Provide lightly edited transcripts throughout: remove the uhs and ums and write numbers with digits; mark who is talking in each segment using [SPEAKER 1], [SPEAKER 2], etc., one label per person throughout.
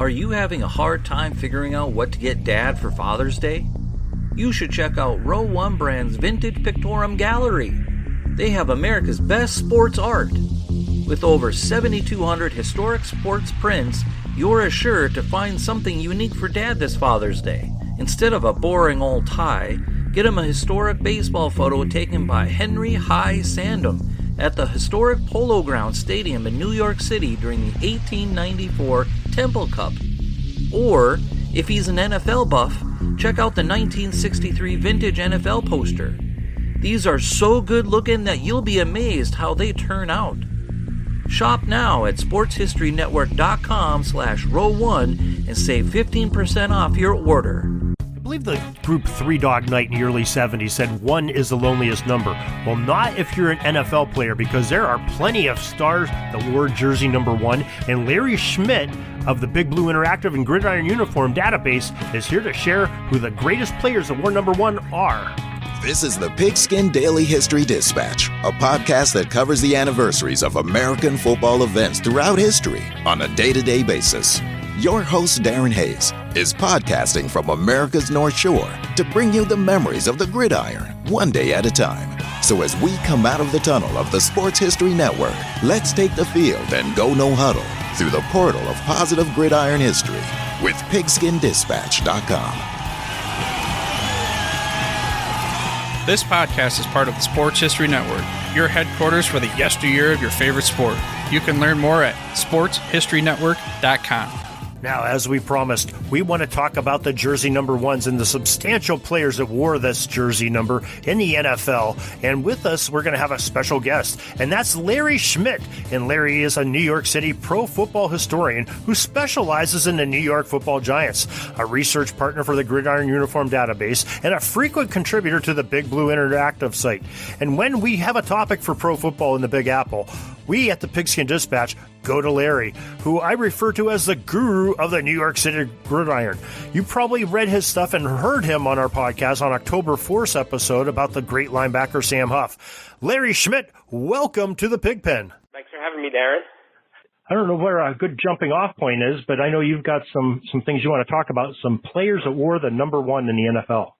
[SPEAKER 1] Are you having a hard time figuring out what to get Dad for Father's Day? You should check out Row 1 Brand's Vintage Pictorum Gallery. They have America's best sports art. With over 7,200 historic sports prints, you're assured to find something unique for Dad this Father's Day. Instead of a boring old tie, get him a historic baseball photo taken by Henry High Sandham at the historic Polo Grounds Stadium in New York City during the 1894 Temple Cup. Or, if he's an NFL buff, check out the 1963 vintage NFL poster. These are so good looking that you'll be amazed how they turn out. Shop now at sportshistorynetwork.com/row1 and save 15% off your order.
[SPEAKER 2] I believe the group Three Dog Night in the early 70s said 1 is the loneliest number. Well, not if you're an NFL player, because there are plenty of stars that wore jersey number 1, and Larry Schmitt of the Big Blue Interactive and Gridiron Uniform database is here to share who the greatest players that wore number 1 are.
[SPEAKER 3] This is the Pigskin Daily History Dispatch, a podcast that covers the anniversaries of American football events throughout history on a day-to-day basis. Your host, Darren Hayes, is podcasting from America's North Shore to bring you the memories of the gridiron, one day at a time. So as we come out of the tunnel of the Sports History Network, let's take the field and go no huddle through the portal of positive gridiron history with pigskindispatch.com.
[SPEAKER 4] This podcast is part of the Sports History Network, your headquarters for the yesteryear of your favorite sport. You can learn more at sportshistorynetwork.com.
[SPEAKER 2] Now, as we promised, we want to talk about the jersey number 1s and the substantial players that wore this jersey number in the NFL. And with us, we're going to have a special guest, and that's Larry Schmitt. And Larry is a New York City pro football historian who specializes in the New York Football Giants, a research partner for the Gridiron Uniform database, and a frequent contributor to the Big Blue Interactive site. And when we have a topic for pro football in the Big Apple, we at the Pigskin Dispatch go to Larry, who I refer to as the guru of the New York City Gridiron. You probably read his stuff and heard him on our podcast on October 4th episode about the great linebacker Sam Huff. Larry Schmitt, welcome to the Pigpen.
[SPEAKER 5] Thanks for having me, Darren.
[SPEAKER 2] I don't know where a good jumping off point is, but I know you've got some things you want to talk about, some players that wore the number 1 in the NFL.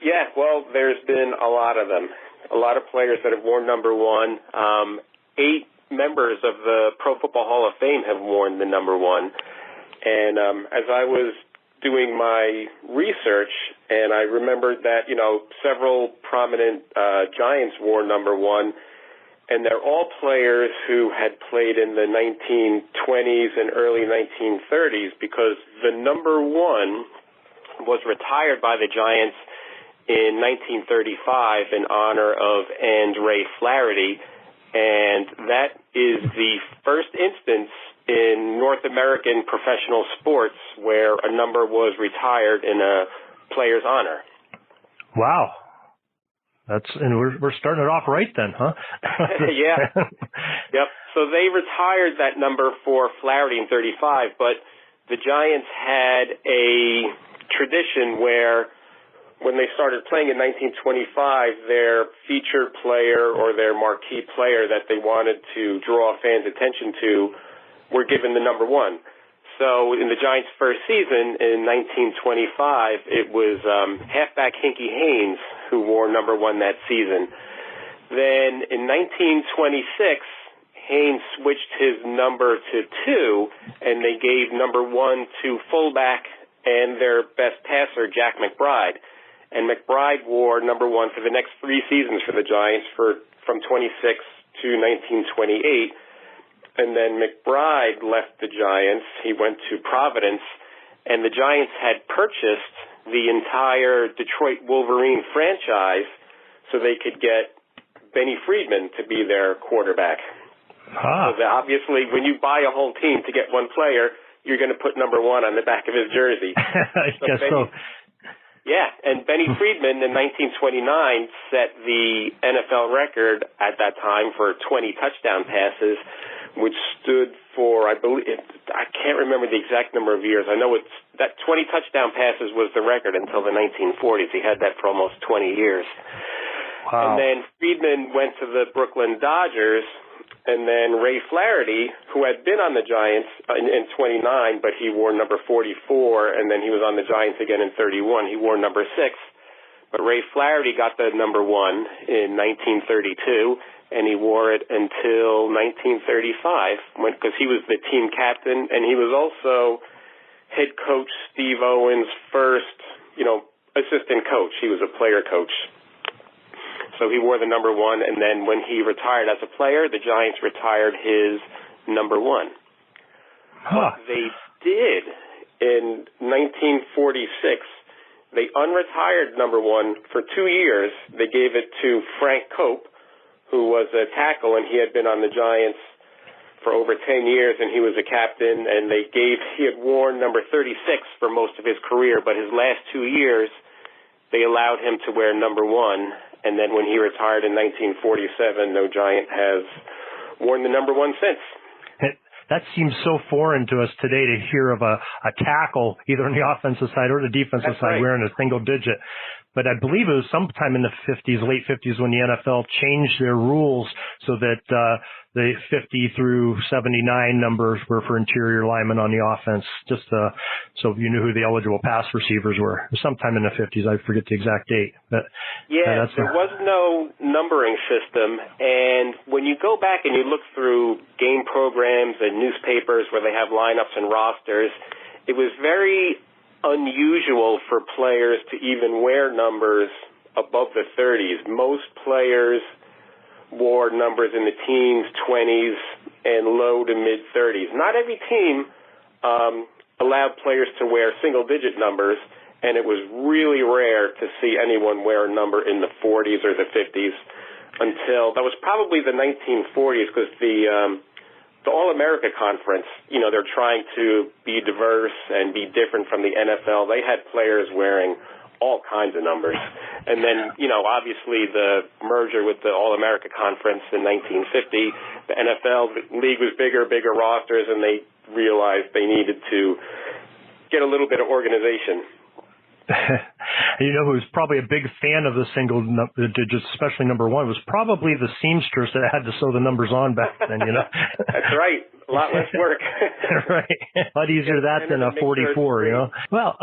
[SPEAKER 5] Yeah, well, there's been a lot of them. A lot of players that have worn number 1. 8 members of the Pro Football Hall of Fame have worn the number 1. And as I was doing my research, and I remembered that, several prominent Giants wore number 1, and they're all players who had played in the 1920s and early 1930s, because the number 1 was retired by the Giants in 1935 in honor of Ray Flaherty. And that is the first instance in North American professional sports where a number was retired in a player's honor.
[SPEAKER 2] Wow. And we're starting it off right then, huh?
[SPEAKER 5] Yeah. Yep. So they retired that number for Flaherty in 35, but the Giants had a tradition where when they started playing in 1925, their featured player or their marquee player that they wanted to draw fans' attention to were given the number 1. So in the Giants' first season in 1925, it was halfback Hinkie Haynes who wore number 1 that season. Then in 1926, Haynes switched his number to 2, and they gave number 1 to fullback and their best passer, Jack McBride. And McBride wore number 1 for the next 3 seasons for the Giants from 26 to 1928. And then McBride left the Giants. He went to Providence, and the Giants had purchased the entire Detroit Wolverine franchise so they could get Benny Friedman to be their quarterback. So obviously, when you buy a whole team to get one player, you're going to put number 1 on the back of his jersey.
[SPEAKER 2] I guess so.
[SPEAKER 5] Yeah, and Benny Friedman in 1929 set the NFL record at that time for 20 touchdown passes, which stood for, I can't remember the exact number of years. I know that 20 touchdown passes was the record until the 1940s. He had that for almost 20 years. Wow. And then Friedman went to the Brooklyn Dodgers, And then Ray Flaherty, who had been on the Giants in 29, but he wore number 44, and then he was on the Giants again in 31. He wore number 6. But Ray Flaherty got the number 1 in 1932, and he wore it until 1935, because he was the team captain, and he was also head coach Steve Owens' first, assistant coach. He was a player coach. So he wore the number 1, and then when he retired as a player, the Giants retired his number 1. What they did in 1946, they unretired number 1 for 2 years. They gave it to Frank Cope, who was a tackle, and he had been on the Giants for over 10 years, and he was a captain, and he had worn number 36 for most of his career, but his last 2 years, they allowed him to wear number 1, and then when he retired in 1947, no Giant has worn the number 1 since.
[SPEAKER 2] That seems so foreign to us today to hear of a tackle, either on the offensive side or the defensive side, wearing a single digit. But I believe it was sometime in the 50s, late 50s, when the NFL changed their rules so that the 50 through 79 numbers were for interior linemen on the offense, just so you knew who the eligible pass receivers were. It was sometime in the 50s. I forget the exact date. But
[SPEAKER 5] there was no numbering system. And when you go back and you look through game programs and newspapers where they have lineups and rosters, it was very unusual for players to even wear numbers above the 30s. Most players wore numbers in the teens, 20s, and low to mid-30s. Not every team allowed players to wear single-digit numbers, and it was really rare to see anyone wear a number in the 40s or the 50s until that was probably the 1940s, because the All-America Conference, they're trying to be diverse and be different from the NFL. They had players wearing all kinds of numbers. And then, obviously the merger with the All-America Conference in 1950, the NFL league was bigger rosters, and they realized they needed to get a little bit of organization.
[SPEAKER 2] Who's probably a big fan of the single digits, especially number 1, was probably the seamstress that had to sew the numbers on back then,
[SPEAKER 5] That's right. A lot less work.
[SPEAKER 2] Right. A lot easier that than a 44, Well,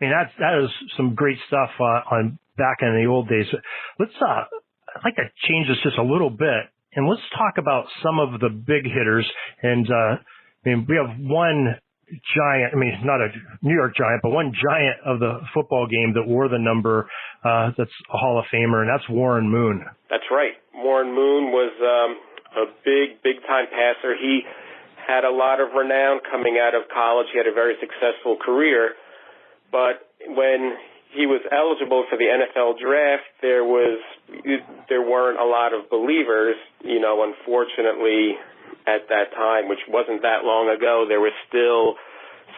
[SPEAKER 2] that is some great stuff on back in the old days. I'd like to change this just a little bit, and let's talk about some of the big hitters. And we have one Giant, not a New York Giant, but one Giant of the football game that wore the number that's a Hall of Famer, and that's Warren Moon. That's
[SPEAKER 5] right. Warren Moon was a big-time passer. He had a lot of renown coming out of college. He had a very successful career. But when he was eligible for the NFL draft, there weren't a lot of believers. Unfortunately, at that time, which wasn't that long ago, there was still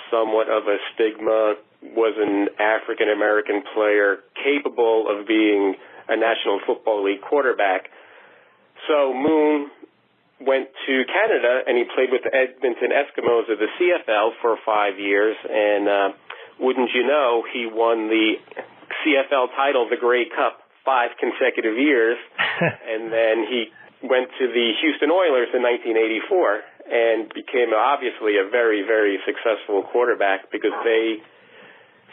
[SPEAKER 5] somewhat of a stigma. Was an African-American player capable of being a National Football League quarterback? So Moon went to Canada, and he played with the Edmonton Eskimos of the CFL for 5 years, and wouldn't you know, he won the CFL title, the Grey Cup, 5 consecutive years, and then he went to the Houston Oilers in 1984 and became obviously a very, very successful quarterback because they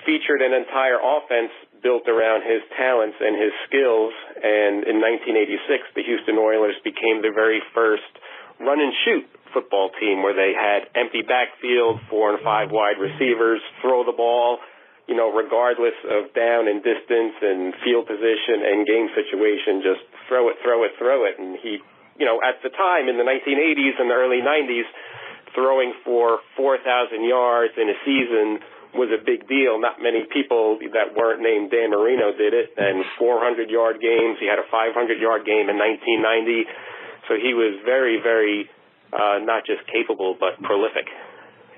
[SPEAKER 5] featured an entire offense built around his talents and his skills. And in 1986, the Houston Oilers became the very first run-and-shoot football team where they had empty backfield, 4 and 5 wide receivers, throw the ball, regardless of down and distance and field position and game situation, just throw it. And he, at the time in the 1980s and the early 90s, throwing for 4,000 yards in a season was a big deal. Not many people that weren't named Dan Marino did it. And 400-yard games. He had a 500-yard game in 1990. So he was very, very not just capable, but prolific.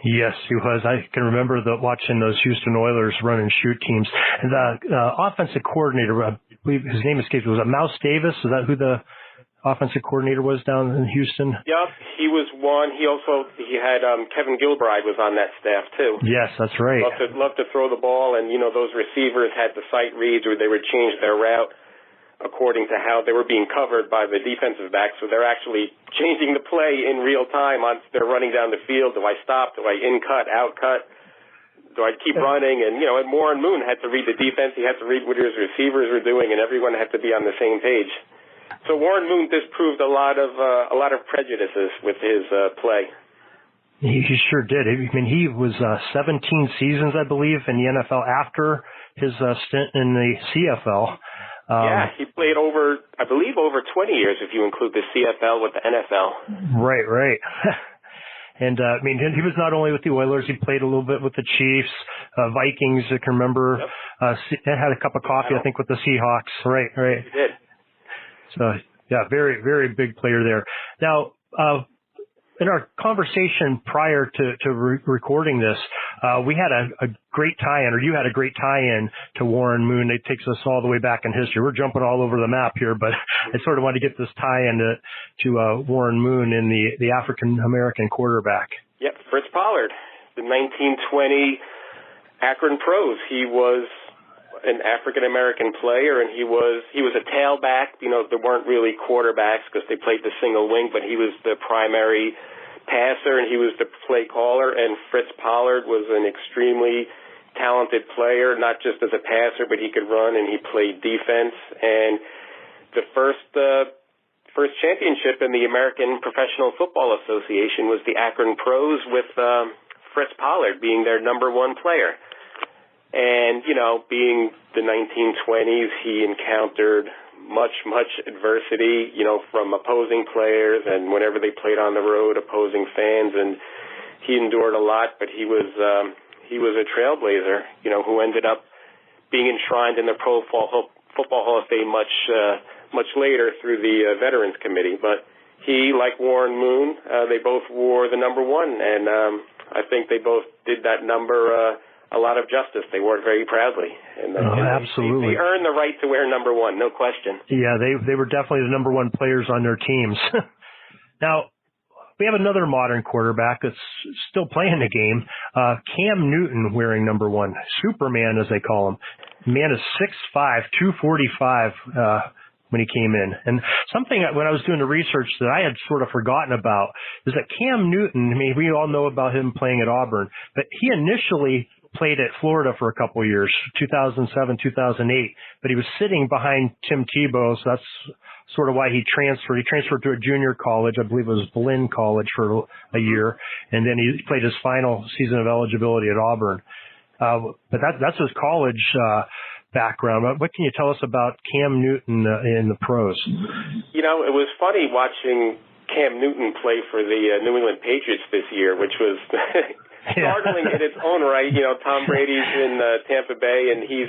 [SPEAKER 2] Yes, he was. I can remember watching those Houston Oilers run and shoot teams. And the offensive coordinator, I believe his name escapes, was it Mouse Davis? Is that who the offensive coordinator was down in Houston?
[SPEAKER 5] Yep, he was one. He had Kevin Gilbride was on that staff too.
[SPEAKER 2] Yes, that's right.
[SPEAKER 5] Loved to throw the ball, and those receivers had the sight reads, or they would change their route. according to how they were being covered by the defensive backs. So they're actually changing the play in real time. They're running down the field. Do I stop? Do I in-cut, out-cut? Do I keep running? And, and Warren Moon had to read the defense. He had to read what his receivers were doing, and everyone had to be on the same page. So Warren Moon disproved a lot of prejudices with his play.
[SPEAKER 2] He sure did. I mean, he was 17 seasons, I believe, in the NFL after his stint in the CFL.
[SPEAKER 5] He played over 20 years if you include the CFL with the NFL.
[SPEAKER 2] Right. And, he was not only with the Oilers, he played a little bit with the Chiefs, Vikings, I can remember. Yep. Had a cup of coffee, I think, with the Seahawks. Right.
[SPEAKER 5] He did.
[SPEAKER 2] So, very, very big player there. Now, in our conversation prior to recording this, we had a great tie-in, or you had a great tie-in to Warren Moon. It takes us all the way back in history. We're jumping all over the map here, but I sort of wanted to get this tie-in to Warren Moon in the African-American quarterback.
[SPEAKER 5] Yep, Fritz Pollard, the 1920 Akron Pros. He was an African-American player, and he was a tailback. There weren't really quarterbacks because they played the single wing, but he was the primary passer, and he was the play caller. And Fritz Pollard was an extremely talented player, not just as a passer, but he could run, and he played defense. And the first championship in the American Professional Football Association was the Akron Pros, with Fritz Pollard being their number one player. And, being the 1920s, he encountered much adversity, from opposing players, and whenever they played on the road, opposing fans, and he endured a lot, but he was a trailblazer, who ended up being enshrined in the Pro Football Hall of Fame much later through the Veterans Committee. But he, like Warren Moon, they both wore the number one, and I think they both did that number a lot of justice. They wore it very proudly. And
[SPEAKER 2] absolutely.
[SPEAKER 5] They earned the right to wear number one, no question.
[SPEAKER 2] Yeah, they were definitely the number one players on their teams. Now, we have another modern quarterback that's still playing the game, Cam Newton, wearing number one. Superman, as they call him. The man is 6'5", 245 when he came in. And something when I was doing the research that I had sort of forgotten about is that Cam Newton, we all know about him playing at Auburn, but he initially played at Florida for a couple of years, 2007, 2008, but he was sitting behind Tim Tebow, so that's sort of why he transferred. He transferred to a junior college, I believe it was Blinn College, for a year, and then he played his final season of eligibility at Auburn. But that's his college background. What can you tell us about Cam Newton in the pros?
[SPEAKER 5] It was funny watching Cam Newton play for the New England Patriots this year, which was startling in its own right. Tom Brady's in Tampa Bay, and he's,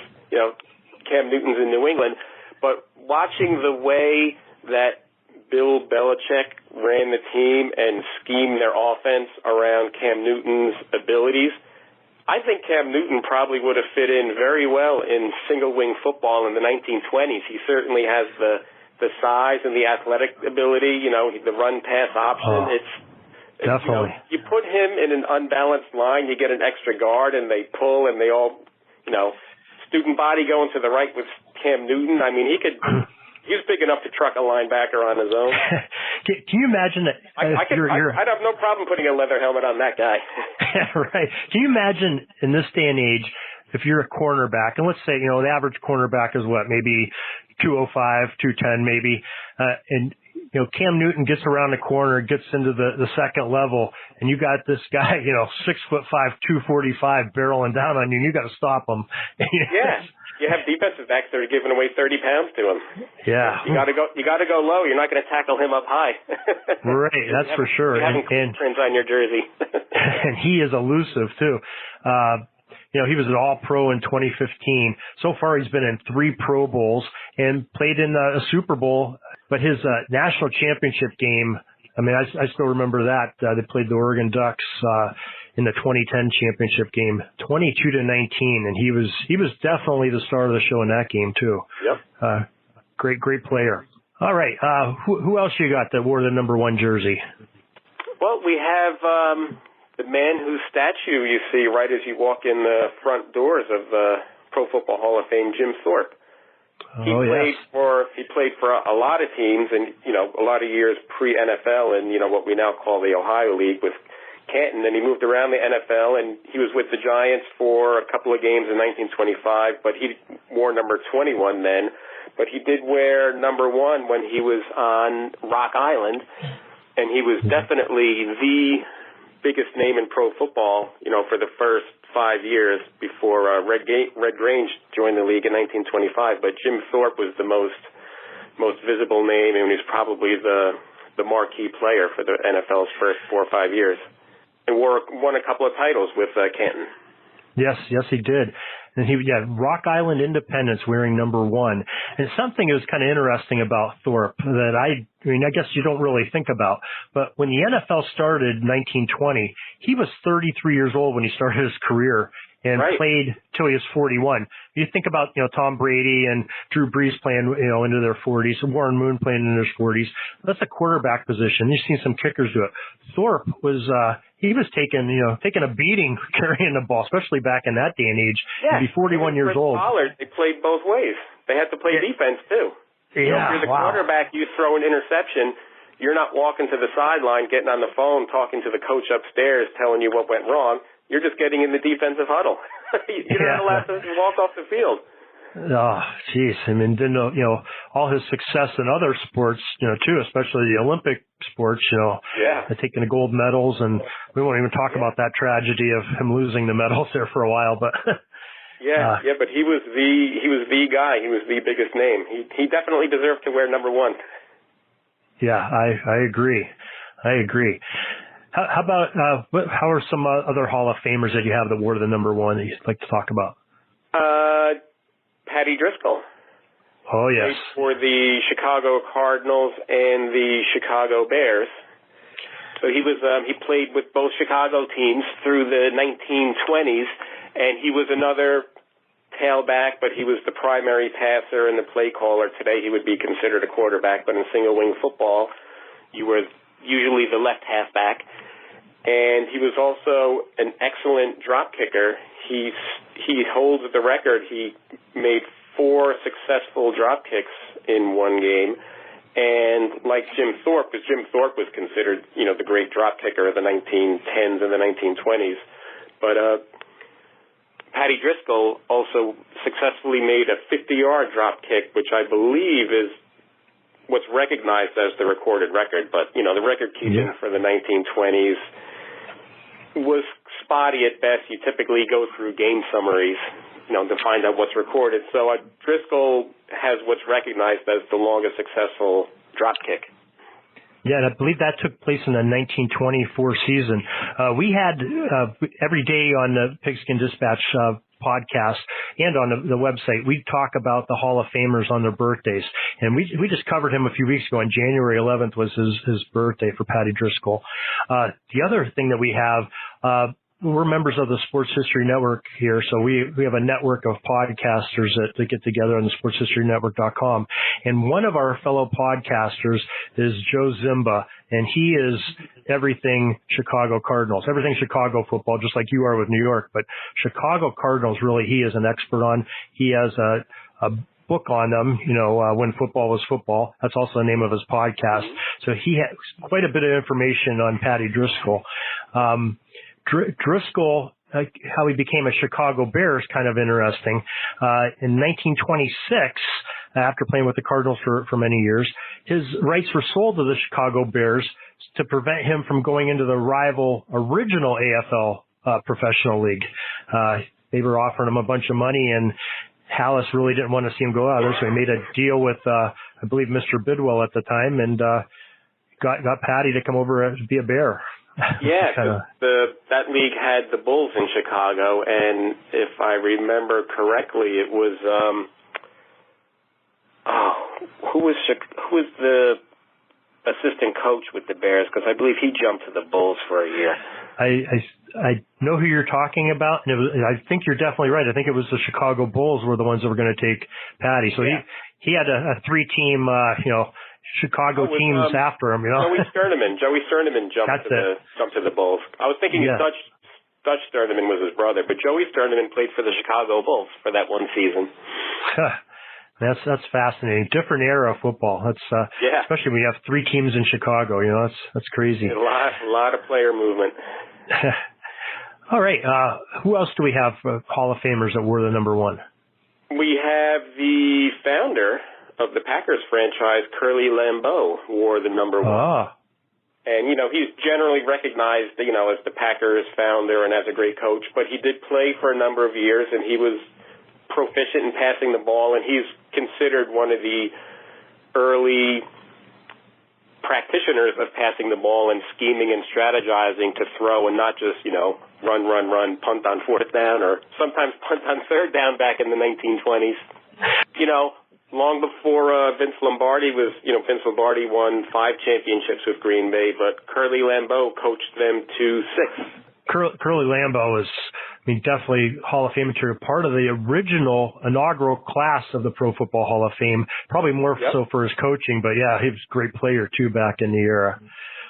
[SPEAKER 5] Cam Newton's in New England. But watching the way that Bill Belichick ran the team and schemed their offense around Cam Newton's abilities, I think Cam Newton probably would have fit in very well in single-wing football in the 1920s. He certainly has the size and the athletic ability, the run-pass option.
[SPEAKER 2] Definitely.
[SPEAKER 5] You put him in an unbalanced line, you get an extra guard, and they pull, and they all, student body going to the right with Cam Newton. He was big enough to truck a linebacker on his own.
[SPEAKER 2] Can you imagine that?
[SPEAKER 5] I'd have no problem putting a leather helmet on that guy.
[SPEAKER 2] Right. Can you imagine in this day and age, if you're a cornerback, and let's say, the average cornerback is what, maybe 205, 210 maybe, and Cam Newton gets around the corner, gets into the second level, and you got this guy, 6'5", 245 barreling down on you, and you got to stop him.
[SPEAKER 5] Yeah. You have defensive backs that are giving away 30 pounds to him.
[SPEAKER 2] Yeah.
[SPEAKER 5] You got to go low. You're not going to tackle him up high.
[SPEAKER 2] Right, that's for sure.
[SPEAKER 5] And prints on your jersey.
[SPEAKER 2] And he is elusive too. He was an All-Pro in 2015. So far, he's been in 3 Pro Bowls and played in a Super Bowl. But his national championship game, I still remember that. They played the Oregon Ducks in the 2010 championship game, 22-19, and he was definitely the star of the show in that game too.
[SPEAKER 5] Yep.
[SPEAKER 2] Great player. All right. Who else you got that wore the number one jersey?
[SPEAKER 5] Well, we have the man whose statue you see right as you walk in the front doors of the Pro Football Hall of Fame, Jim Thorpe. He played for a lot of teams, and a lot of years pre-NFL, and what we now call the Ohio League with Canton. And he moved around the NFL, and he was with the Giants for a couple of games in 1925. But he wore number 21 then. But he did wear number 1 when he was on Rock Island, and he was definitely the biggest name in pro football, for the first 5 years before Red Grange joined the league in 1925. But Jim Thorpe was the most visible name, and he's probably the marquee player for the NFL's first 4 or 5 years, and won a couple of titles with Canton. Yes,
[SPEAKER 2] he did. And Rock Island Independence wearing number 1. And something that was kind of interesting about Thorpe that I guess you don't really think about, but when the NFL started in 1920, he was 33 years old when he started his career and played till he was 41. You think about, Tom Brady and Drew Brees playing, into their 40s, and Warren Moon playing in his 40s. That's a quarterback position. You've seen some kickers do it. Thorpe was, he was taking a beating carrying the ball, especially back in that day and age. Yeah. To be 41 years old.
[SPEAKER 5] Pollard, they played both ways. They had to play defense too.
[SPEAKER 2] Yeah,
[SPEAKER 5] if you're the quarterback, you throw an interception. You're not walking to the sideline, getting on the phone, talking to the coach upstairs, telling you what went wrong. You're just getting in the defensive huddle. You're not allowed to walk off the field.
[SPEAKER 2] Oh, jeez. Then, all his success in other sports, too, especially the Olympic sports, taking the gold medals, and we won't even talk about that tragedy of him losing the medals there for a while, but.
[SPEAKER 5] But he was the guy. He was the biggest name. He definitely deserved to wear number 1. Yeah,
[SPEAKER 2] I agree. How about how are some other Hall of Famers that you have that wore the number 1 that you'd like to talk about?
[SPEAKER 5] Patty Driscoll.
[SPEAKER 2] Oh, yes.
[SPEAKER 5] Played for the Chicago Cardinals and the Chicago Bears. So he played with both Chicago teams through the 1920s, and he was another tailback, but he was the primary passer and the play caller. Today he would be considered a quarterback, but in single wing football, you were usually the left halfback. And he was also an excellent drop kicker. He holds the record. He made 4 successful drop kicks in one game. And like Jim Thorpe, because Jim Thorpe was considered, the great drop kicker of the 1910s and the 1920s. But Patty Driscoll also successfully made a 50-yard drop kick, which I believe is what's recognized as the recorded record. But, the record keeping for the 1920s was spotty at best. You typically go through game summaries, to find out what's recorded. So Driscoll has what's recognized as the longest successful drop kick.
[SPEAKER 2] Yeah, and I believe that took place in the 1924 season. We had every day on the Pigskin Dispatch podcast and on the website, we talk about the Hall of Famers on their birthdays. And we just covered him a few weeks ago, and January 11th was his birthday for Patty Driscoll. The other thing that we have, we're members of the Sports History Network here, so we have a network of podcasters that get together on the sportshistorynetwork.com. And one of our fellow podcasters is Joe Zimba, and he is everything Chicago Cardinals, everything Chicago football, just like you are with New York. But Chicago Cardinals, really, he is an expert on. He has a book on them, when football was football. That's also the name of his podcast. So he has quite a bit of information on Patty Driscoll. Driscoll, how he became a Chicago Bear is kind of interesting. In 1926, after playing with the Cardinals for many years, his rights were sold to the Chicago Bears to prevent him from going into the rival original AFL professional league. They were offering him a bunch of money, and Hallis really didn't want to see him go out there, so he made a deal with, I believe, Mr. Bidwell at the time, and got Patty to come over to be a Bear.
[SPEAKER 5] Yeah, that league had the Bulls in Chicago, and if I remember correctly, it was who was the assistant coach with the Bears? Because I believe he jumped to the Bulls for a year.
[SPEAKER 2] I know who you're talking about, and I think you're definitely right. I think it was the Chicago Bulls were the ones that were going to take Patty. So he had a 3-team, Chicago teams after him,
[SPEAKER 5] Joey Sterneman jumped to the Bulls. I was thinking Dutch Sterneman was his brother, but Joey Sterneman played for the Chicago Bulls for that one season.
[SPEAKER 2] That's fascinating. Different era of football. That's especially when you have 3 teams in Chicago. You know, that's crazy.
[SPEAKER 5] A lot of player movement.
[SPEAKER 2] All right. Who else do we have Hall of Famers that wore the number 1?
[SPEAKER 5] We have the founder of the Packers franchise, Curly Lambeau, wore the number 1.
[SPEAKER 2] Ah.
[SPEAKER 5] And, you know, he's generally recognized, you know, as the Packers founder and as a great coach, but he did play for a number of years, and he was proficient in passing the ball, and he's considered one of the early practitioners of passing the ball and scheming and strategizing to throw and not just, you know, run, punt on 4th down or sometimes punt on 3rd down back in the 1920s. You know, long before Vince Lombardi won 5 championships with Green Bay, but Curly Lambeau coached them to 6.
[SPEAKER 2] Curly Lambeau is, definitely Hall of Fame material, part of the original inaugural class of the Pro Football Hall of Fame, probably more so for his coaching, but yeah, he was a great player too back in the era.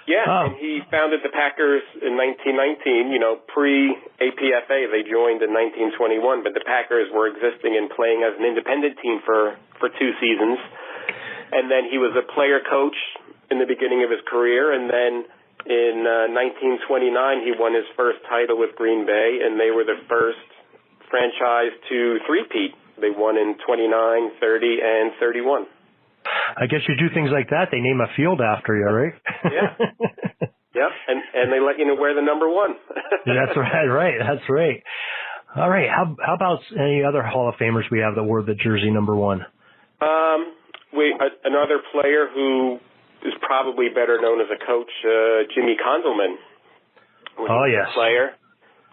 [SPEAKER 5] Yeah, and he founded the Packers in 1919, you know, pre-APFA. They joined in 1921, but the Packers were existing and playing as an independent team for 2 seasons. And then he was a player coach in the beginning of his career, and then in 1929, he won his first title with Green Bay, and they were the first franchise to three-peat. They won in 29, 30, and 31.
[SPEAKER 2] I guess you do things like that. They name a field after you, right?
[SPEAKER 5] Yeah. Yep, and they let you know where the number 1.
[SPEAKER 2] That's right. That's right. All right. How about any other Hall of Famers we have that wore the jersey number 1?
[SPEAKER 5] Another player who is probably better known as a coach, Jimmy Konzelman. Was a player.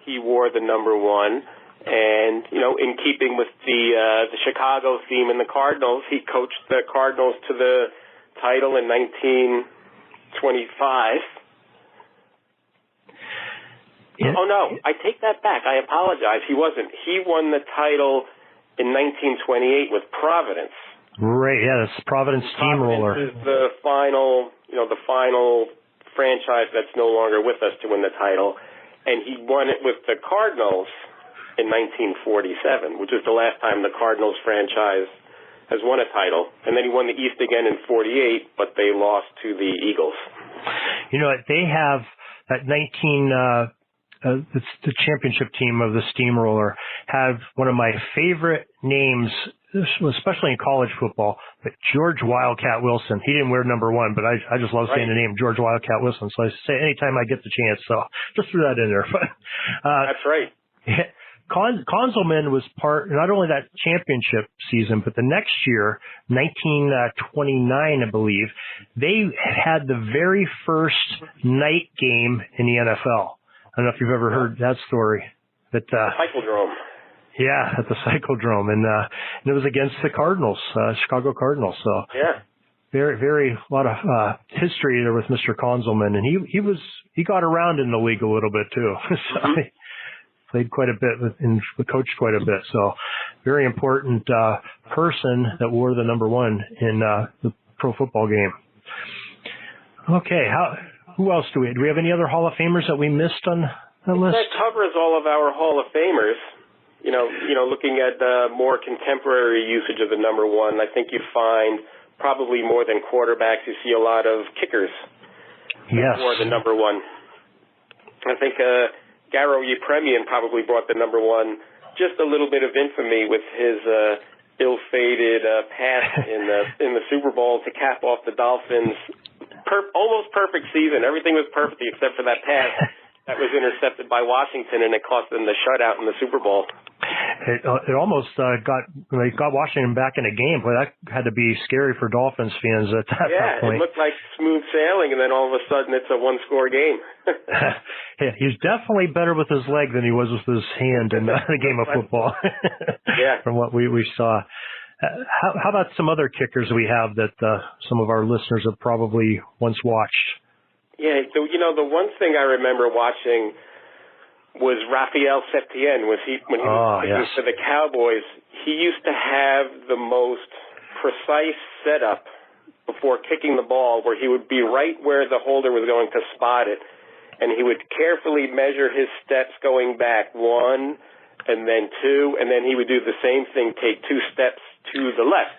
[SPEAKER 5] He wore the number 1. And, you know, in keeping with the Chicago theme in the Cardinals, he coached the Cardinals to the title in 1925. Yeah. Oh, no, I take that back. I apologize. He wasn't. He won the title in 1928 with Providence.
[SPEAKER 2] Right, yeah, that's Providence Steamroller.
[SPEAKER 5] Providence is the final franchise that's no longer with us to win the title. And he won it with the Cardinals in 1947, which is the last time the Cardinals franchise has won a title. And then he won the East again in 48, but they lost to the Eagles. You know,
[SPEAKER 2] they have that the championship team of the Steamroller have one of my favorite names, especially in college football, but George Wildcat Wilson. He didn't wear number 1, but I just love saying the name George Wildcat Wilson. So I say anytime I get the chance. So just threw that in there.
[SPEAKER 5] That's right.
[SPEAKER 2] Yeah. Konzelman was part, not only that championship season, but the next year, 1929, I believe, they had the very first night game in the NFL. I don't know if you've ever heard that story. But,
[SPEAKER 5] Cyclodrome.
[SPEAKER 2] Yeah, at the Cyclodrome. And it was against the Cardinals, Chicago Cardinals. So
[SPEAKER 5] yeah.
[SPEAKER 2] Very lot of history there with Mr. Konzelman. And he got around in the league a little bit too. So played quite a bit and coached quite a bit. So very important person that wore the number 1 in the pro football game. Okay, who else do we have any other Hall of Famers that we missed on the list?
[SPEAKER 5] That covers all of our Hall of Famers. You know, looking at more contemporary usage of the number 1, I think you find probably more than quarterbacks, you see a lot of kickers wore the number 1. I think Garo Yepremian probably brought the number 1, just a little bit of infamy with his ill-fated pass in the Super Bowl to cap off the Dolphins' almost perfect season. Everything was perfect except for that pass that was intercepted by Washington, and it cost them the shutout in the Super Bowl.
[SPEAKER 2] It almost got Washington back in a game. Boy, that had to be scary for Dolphins fans at that point.
[SPEAKER 5] Yeah, it looked like smooth sailing, and then all of a sudden it's a one-score game.
[SPEAKER 2] Yeah, he's definitely better with his leg than he was with his hand in the game of football.
[SPEAKER 5] Yeah.
[SPEAKER 2] From what we saw. How about some other kickers we have that some of our listeners have probably once watched?
[SPEAKER 5] Yeah, so, the one thing I remember watching was Raphael Septien. When he was kicking for the Cowboys, he used to have the most precise setup before kicking the ball where he would be right where the holder was going to spot it, and he would carefully measure his steps going back 1 and then 2, and then he would do the same thing, take 2 steps to the left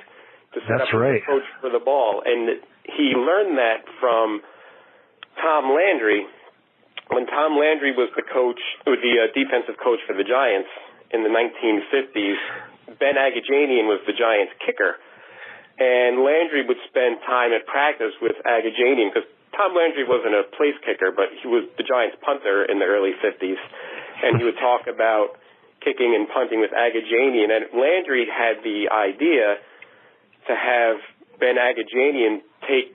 [SPEAKER 5] to set up an approach for the ball. And he learned that from Tom Landry. When Tom Landry was the defensive coach for the Giants in the 1950s, Ben Agajanian was the Giants' kicker. And Landry would spend time at practice with Agajanian because Tom Landry wasn't a place kicker, but he was the Giants' punter in the early 50s. And he would talk about kicking and punting with Agajanian. And Landry had the idea to have Ben Agajanian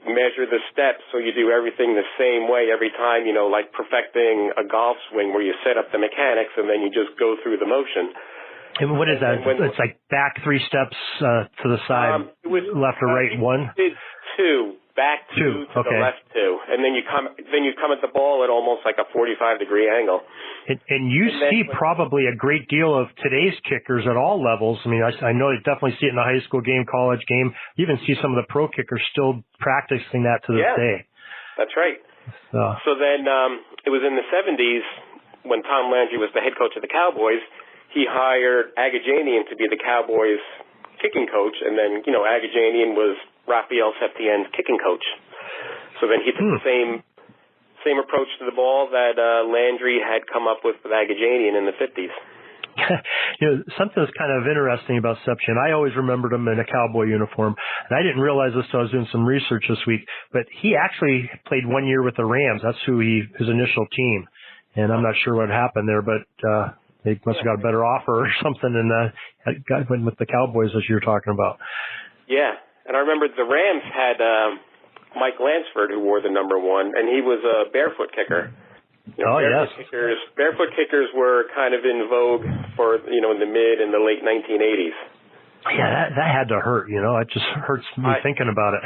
[SPEAKER 5] measure the steps so you do everything the same way every time, like perfecting a golf swing where you set up the mechanics and then you just go through the motion.
[SPEAKER 2] And what is that? It's like back 3 steps to the side, left or right, 1?
[SPEAKER 5] Did 2, back 2 to the left 2, and then you come at the ball at almost like a 45-degree angle. And you see probably a great deal of today's kickers at all levels. I mean, I know you definitely see it in the high school game, college game. You even see some of the pro kickers still practicing that to this day. That's right. So then it was in the 70s when Tom Landry was the head coach of the Cowboys. He hired Agajanian to be the Cowboys' kicking coach, and then, Agajanian was Raphael Septien's kicking coach. So then he took the same approach to the ball that Landry had come up with Agajanian in the 50s. Something that's kind of interesting about Septien, I always remembered him in a cowboy uniform, and I didn't realize this until I was doing some research this week, but he actually played 1 year with the Rams. That's his initial team, and I'm not sure what happened there, but they must have got a better offer or something, and went with the Cowboys as you were talking about. Yeah, and I remember the Rams had Mike Lansford, who wore the number 1, and he was a barefoot kicker. Barefoot kickers were kind of in vogue for, in the mid and the late 1980s. Yeah, that had to hurt, It just hurts me thinking about it.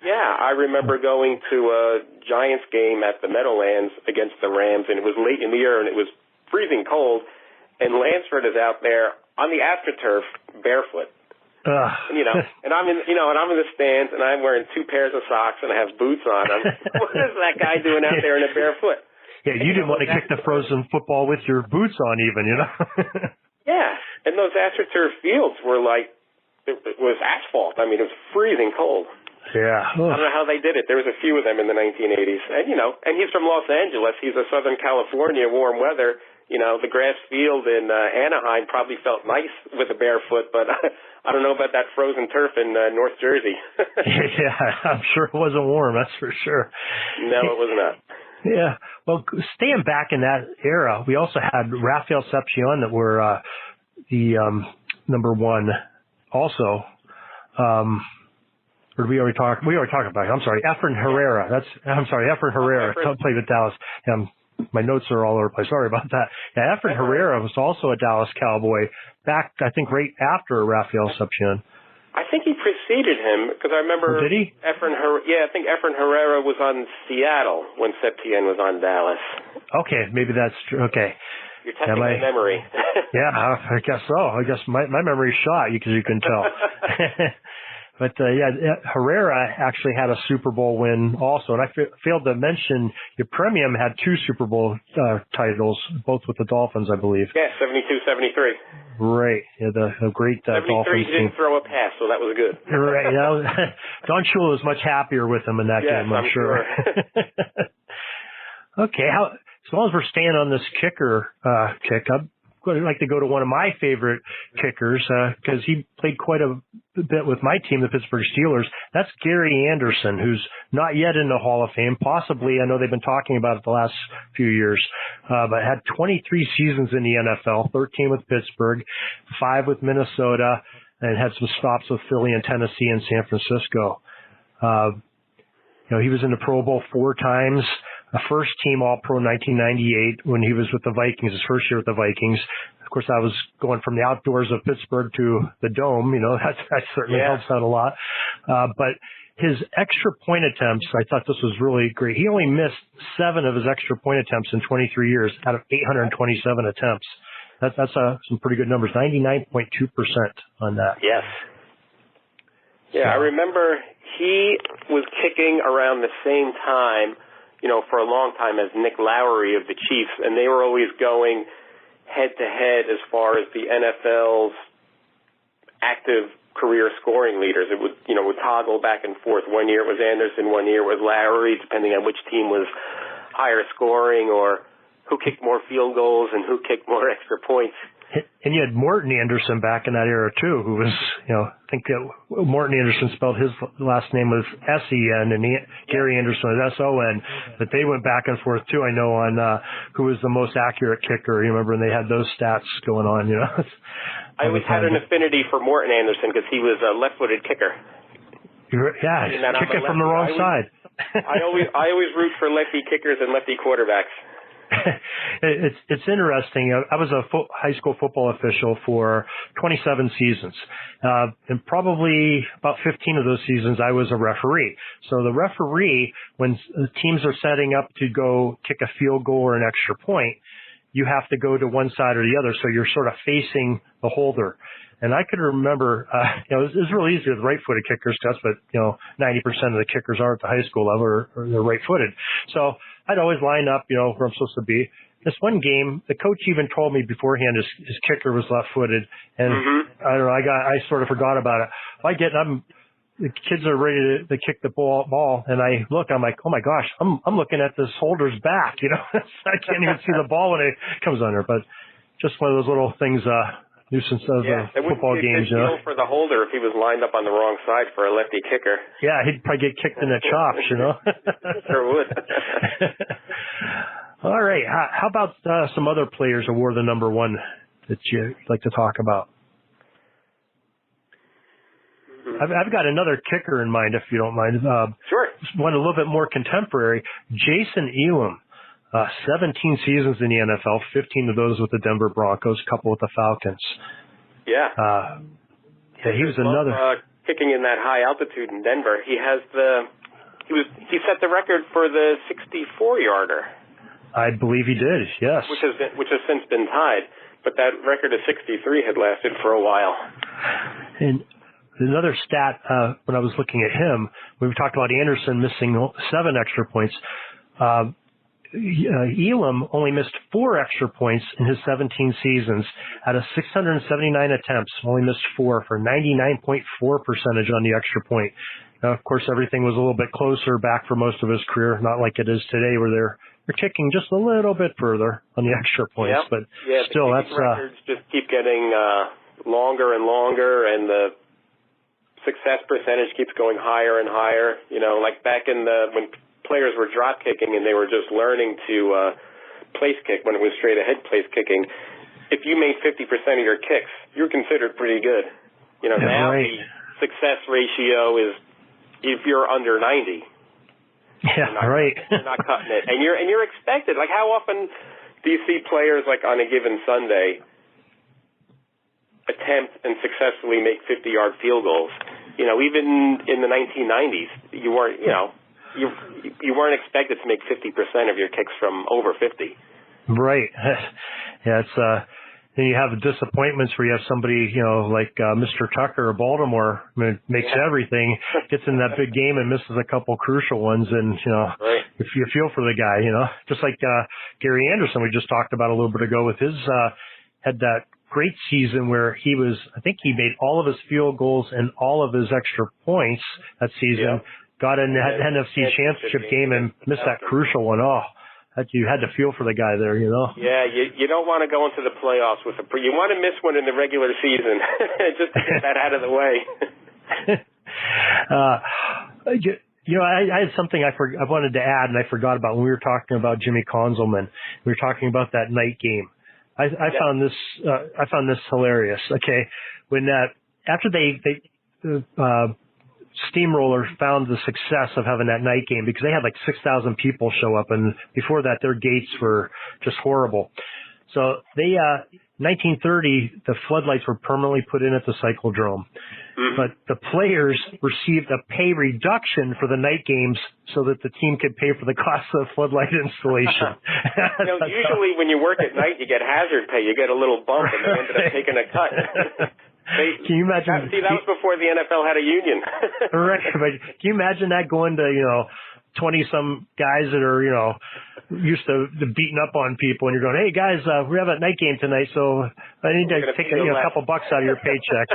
[SPEAKER 5] Yeah, I remember going to a Giants game at the Meadowlands against the Rams, and it was late in the year, and it was freezing cold, and Lansford is out there on the AstroTurf barefoot. And I'm in the stands, and I'm wearing 2 pairs of socks, and I have boots on. What is that guy doing out there in a barefoot? Yeah, you didn't want to kick the frozen football with your boots on even, Yeah, and those AstroTurf fields were it was asphalt. I mean, it was freezing cold. Yeah. I don't know how they did it. There was a few of them in the 1980s. And, and he's from Los Angeles. He's a Southern California, warm weather. The grass field in Anaheim probably felt nice with a barefoot, but I don't know about that frozen turf in North Jersey. Yeah, I'm sure it wasn't warm, that's for sure. No, it was not. Yeah. Well, staying back in that era, we also had Raphael Septien that were the number 1 also. Or we already talked about it. I'm sorry, Efren Herrera. Efren Herrera. Played with Dallas. My notes are all over the place. Sorry about that. Yeah, Efren Herrera was also a Dallas Cowboy back, I think, right after Raphael Septien. I think he preceded him because I remember. Did he? I think Efren Herrera was on Seattle when Septien was on Dallas. Okay, maybe that's true. Okay. You're testing my memory. Yeah, I guess so. I guess my memory's shot, because you can tell. But, Herrera actually had a Super Bowl win also. And I failed to mention your Premium had 2 Super Bowl titles, both with the Dolphins, I believe. Yeah, 72-73. Right. Yeah, the great Dolphins 73 didn't throw a pass, so that was good. Right. Don Shula was much happier with him in that game, I'm sure. Okay. As long as we're staying on this kicker kick, I'd like to go to one of my favorite kickers because he played quite a bit with my team, the Pittsburgh Steelers. That's Gary Anderson, who's not yet in the Hall of Fame. Possibly, I know they've been talking about it the last few years, but had 23 seasons in the NFL, 13 with Pittsburgh, 5 with Minnesota, and had some stops with Philly and Tennessee and San Francisco. He was in the Pro Bowl 4 times. A first-team All-Pro 1998 when he was with the Vikings, his first year with the Vikings. Of course, I was going from the outdoors of Pittsburgh to the Dome. That certainly helps out a lot. But his extra point attempts, I thought this was really great. He only missed 7 of his extra point attempts in 23 years out of 827 attempts. That's some pretty good numbers, 99.2% on that. Yes. Yeah, I remember he was kicking around the same time, for a long time as Nick Lowery of the Chiefs, and they were always going head-to-head as far as the NFL's active career scoring leaders. It would toggle back and forth. One year it was Anderson, one year it was Larry, depending on which team was higher scoring or who kicked more field goals and who kicked more extra points.
[SPEAKER 2] And you had Morton Anderson back in that era too, who was, I think Morton Anderson spelled his last name was S-E-N, and Gary Anderson was S-O-N. But they went back and forth too, I know, on who was the most accurate kicker. You remember, and they had those stats going on,
[SPEAKER 5] I always had an affinity for Morton Anderson because he was a left-footed kicker.
[SPEAKER 2] Yeah, kicking from the wrong side.
[SPEAKER 5] I always root for lefty kickers and lefty quarterbacks.
[SPEAKER 2] It's interesting. I was a high school football official for 27 seasons. And probably about 15 of those seasons I was a referee. So the referee, when teams are setting up to go kick a field goal or an extra point, you have to go to one side or the other. So you're sort of facing the holder. And I could remember, it was really easy with right-footed kickers, but 90% of the kickers are at the high school level or they're right-footed. So I'd always line up, where I'm supposed to be. This one game, the coach even told me beforehand his kicker was left-footed, and I don't know, I sort of forgot about it. The kids are ready to kick the ball, and I look, I'm like, oh my gosh, I'm looking at this holder's back, I can't even see the ball when it comes under. But just one of those little things. Nuisance of football games,
[SPEAKER 5] for the holder if he was lined up on the wrong side for a lefty kicker.
[SPEAKER 2] Yeah, he'd probably get kicked in the chops,
[SPEAKER 5] Sure would.
[SPEAKER 2] All right. How about some other players who wore the number 1 that you'd like to talk about? I've got another kicker in mind, if you don't mind.
[SPEAKER 5] Sure.
[SPEAKER 2] One a little bit more contemporary. Jason Elam. 17 seasons in the NFL, 15 of those with the Denver Broncos, a couple with the Falcons.
[SPEAKER 5] Yeah.
[SPEAKER 2] He was another
[SPEAKER 5] kicking in that high altitude in Denver. He set the record for the 64-yarder.
[SPEAKER 2] I believe he did. Yes.
[SPEAKER 5] Which has since been tied, but that record of 63 had lasted for a while. And
[SPEAKER 2] another stat when I was looking at him, we talked about Anderson missing 7 extra points. Elam only missed 4 extra points in his 17 seasons out of 679 attempts. Only missed 4 for 99.4% on the extra point. Now, of course, everything was a little bit closer back for most of his career, not like it is today where they're kicking just a little bit further on the extra points.
[SPEAKER 5] Yep.
[SPEAKER 2] But
[SPEAKER 5] still,
[SPEAKER 2] that's
[SPEAKER 5] records just keep getting longer and longer, and the success percentage keeps going higher and higher. Like back in when players were drop kicking and they were just learning to place kick when it was straight ahead place kicking. If you made 50% of your kicks, you're considered pretty good. Now the success ratio is if you're under 90.
[SPEAKER 2] Yeah, right.
[SPEAKER 5] You're not cutting it, and you're expected. Like, how often do you see players like on a given Sunday attempt and successfully make 50-yard field goals? Even in the 1990s, you weren't. You weren't expected to make 50% of your kicks from over 50. Right.
[SPEAKER 2] Yeah, it's then you have disappointments where you have somebody, like Mr. Tucker of Baltimore, makes everything, gets in that big game and misses a couple crucial ones, and if you feel for the guy, just like Gary Anderson we just talked about a little bit ago with his had that great season where I think he made all of his field goals and all of his extra points that season. Yep. Got in the NFC Championship game and missed that crucial one. Oh, you had to feel for the guy there,
[SPEAKER 5] Yeah, you don't want to go into the playoffs with you want to miss one in the regular season just to get that out of the way.
[SPEAKER 2] I had something I wanted to add and I forgot about when we were talking about Jimmy Conzelman. We were talking about that night game. I found this hilarious. Okay, when after they Steamroller found the success of having that night game because they had like 6,000 people show up, and before that their gates were just horrible. So they 1930 the floodlights were permanently put in at the Cyclodrome, but the players received a pay reduction for the night games so that the team could pay for the cost of the floodlight installation.
[SPEAKER 5] Usually when you work at night you get hazard pay, you get a little bump, and they ended up taking a cut.
[SPEAKER 2] Can you imagine?
[SPEAKER 5] That was before the NFL had a union.
[SPEAKER 2] Right, but can you imagine that going to 20-some guys that are, used to beating up on people, and you're going, hey, guys, we have a night game tonight, so I need to take a couple bucks out of your paycheck,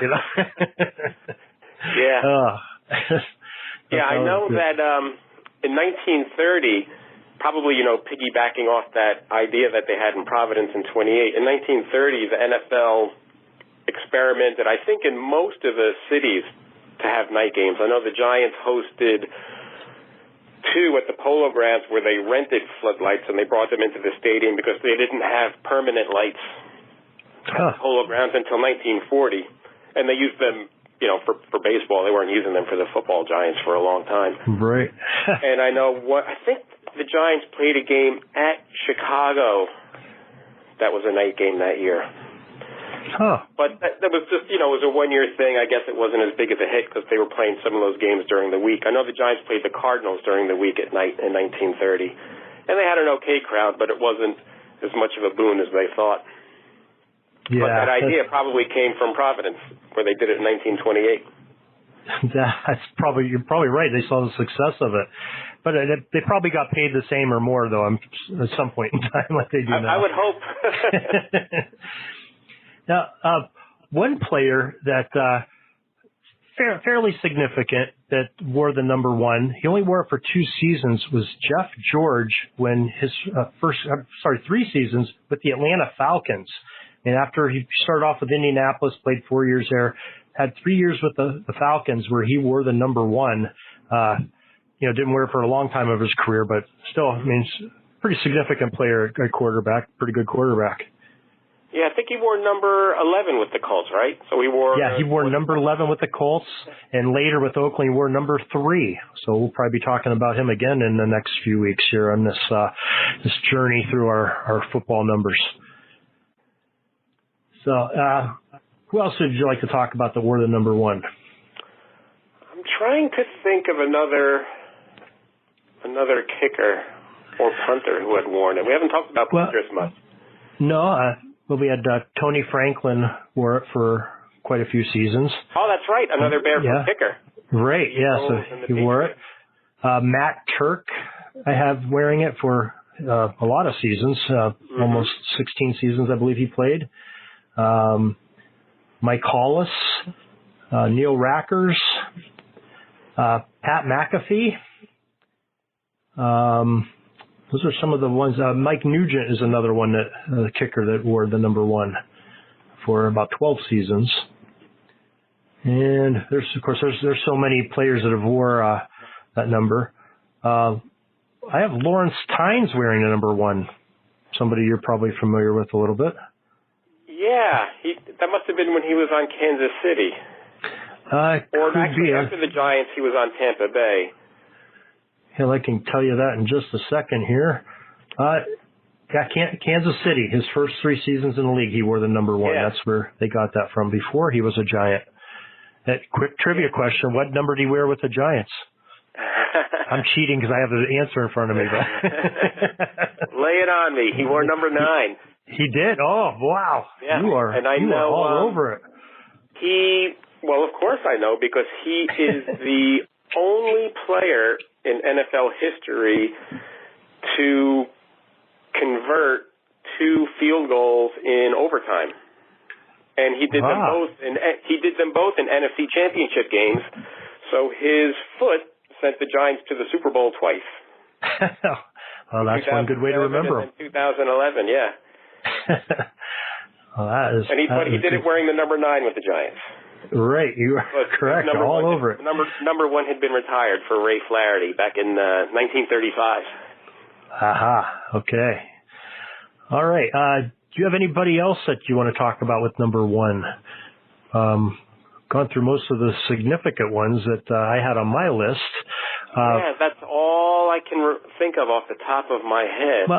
[SPEAKER 5] Yeah. Yeah, I know that in 1930, probably, piggybacking off that idea that they had in Providence in 28, in 1930, the NFL experimented, I think, in most of the cities to have night games. I know the Giants hosted 2 at the Polo Grounds where they rented floodlights and they brought them into the stadium because they didn't have permanent lights at the Polo Grounds until 1940. And they used them, for baseball. They weren't using them for the football Giants for a long time.
[SPEAKER 2] Right.
[SPEAKER 5] And I know I think the Giants played a game at Chicago that was a night game that year.
[SPEAKER 2] Huh.
[SPEAKER 5] But that was just, it was a one-year thing. I guess it wasn't as big of a hit because they were playing some of those games during the week. I know the Giants played the Cardinals during the week at night in 1930. And they had an okay crowd, but it wasn't as much of a boon as they thought. Yeah, but that idea probably came from Providence, where they did it in 1928.
[SPEAKER 2] You're probably right. They saw the success of it. But they probably got paid the same or more, though, at some point in time, like they do now.
[SPEAKER 5] I would hope.
[SPEAKER 2] Now, one player that fairly significant that wore the number 1, he only wore it for 2 seasons, was Jeff George when his 3 seasons with the Atlanta Falcons. And after he started off with Indianapolis, played 4 years there, had 3 years with the Falcons where he wore the number 1. Didn't wear it for a long time of his career, but still, pretty significant player at quarterback, pretty good quarterback.
[SPEAKER 5] Yeah, I think he wore number 11 with the Colts, right? So he wore
[SPEAKER 2] number 11 with the Colts, and later with Oakland, he wore number 3. So we'll probably be talking about him again in the next few weeks here on this journey through our football numbers. So who else would you like to talk about that wore the number 1? I'm
[SPEAKER 5] trying to think of another kicker or punter who had worn it. We haven't talked about punters much.
[SPEAKER 2] No, we had Tony Franklin wore it for quite a few seasons.
[SPEAKER 5] Oh, that's right. Another barefoot kicker.
[SPEAKER 2] Right, yeah, so he wore it. Matt Turk, I have wearing it for a lot of seasons, almost 16 seasons, I believe he played. Mike Hollis, Neil Rackers, Pat McAfee. Those are some of the ones. Mike Nugent is another one the kicker that wore the number 1 for about 12 seasons. And there's so many players that have wore that number. I have Lawrence Tynes wearing the number 1. Somebody you're probably familiar with a little bit.
[SPEAKER 5] Yeah, that must have been when he was on Kansas City. Or actually, after the Giants, he was on Tampa Bay.
[SPEAKER 2] Hell, I can tell you that in just a second here. Kansas City, his first 3 seasons in the league, he wore the number 1. Yeah. That's where they got that from before he was a Giant. That quick trivia question, what number did he wear with the Giants? I'm cheating because I have the answer in front of me. But
[SPEAKER 5] lay it on me. He wore number 9.
[SPEAKER 2] He did? Oh, wow.
[SPEAKER 5] Yeah.
[SPEAKER 2] You are all over it.
[SPEAKER 5] Well, of course I know, because he is the only player in NFL history to convert 2 field goals in overtime. And he did them both in NFC Championship games. So his foot sent the Giants to the Super Bowl twice.
[SPEAKER 2] Well, that's one good way to remember him.
[SPEAKER 5] 2011, yeah.
[SPEAKER 2] Well,
[SPEAKER 5] he did it wearing the number 9 with the Giants.
[SPEAKER 2] Right, you are correct. All over it.
[SPEAKER 5] Number 1 had been retired for Ray Flaherty back in 1935.
[SPEAKER 2] Aha. Okay. All right. Do you have anybody else that you want to talk about with number 1? Gone through most of the significant ones that I had on my list.
[SPEAKER 5] That's all I can think of off the top of my head.